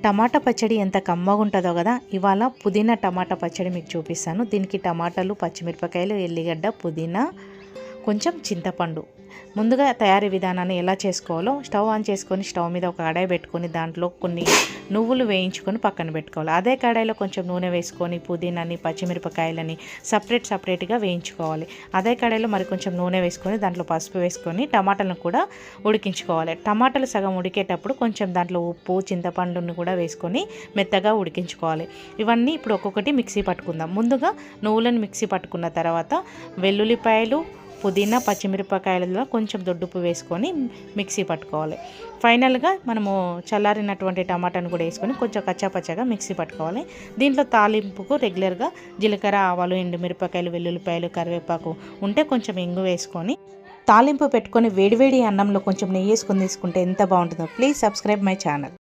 టమాటా పచ్చడి ఎంత కమ్మగా ఉంటుందో కదా. ఇవాళ పుదీనా టమాటా పచ్చడి మీకు చూపిస్తాను. దీనికి టమాటాలు, పచ్చిమిరపకాయలు, ఎల్లిగడ్డ, పుదీనా, కొంచెం చింతపండు. ముందుగా తయారీ విధానాన్ని ఎలా చేసుకోవాలో స్టవ్ ఆన్ చేసుకొని స్టవ్ మీద ఒక కడాయి పెట్టుకొని దాంట్లో కొన్ని నువ్వులు వేయించుకొని పక్కన పెట్టుకోవాలి. అదే కడాయిలో కొంచెం నూనె వేసుకొని పుదీనాని, పచ్చిమిరపకాయలని సపరేట్గా వేయించుకోవాలి. అదే కడాయిలో మరి కొంచెం నూనె వేసుకొని దాంట్లో పసుపు వేసుకొని టమాటాలను కూడా ఉడికించుకోవాలి. టమాటాలు సగం ఉడికేటప్పుడు కొంచెం దాంట్లో ఉప్పు, చింతపండుని కూడా వేసుకొని మెత్తగా ఉడికించుకోవాలి. ఇవన్నీ ఇప్పుడు ఒక్కొక్కటి మిక్సీ పట్టుకుందాం. ముందుగా నువ్వులను మిక్సీ పట్టుకున్న తర్వాత వెల్లుల్లిపాయలు, పుదీనా, పచ్చిమిరపకాయలలో కొంచెం దొడ్డుప్పు వేసుకొని మిక్సీ పట్టుకోవాలి. ఫైనల్గా మనము చల్లారినటువంటి టమాటాను కూడా వేసుకొని కొంచెం కచ్చాపచ్చగా మిక్సీ పట్టుకోవాలి. దీంట్లో తాలింపుకు రెగ్యులర్గా జీలకర్ర, ఆవాలు, ఎండుమిరపకాయలు, వెల్లుల్లిపాయలు, కరివేపాకు ఉంటే కొంచెం ఇంగు వేసుకొని తాలింపు పెట్టుకొని వేడివేడి అన్నంలో కొంచెం నెయ్యి వేసుకొని తీసుకుంటే ఎంత బాగుంటుందో. Please subscribe my channel.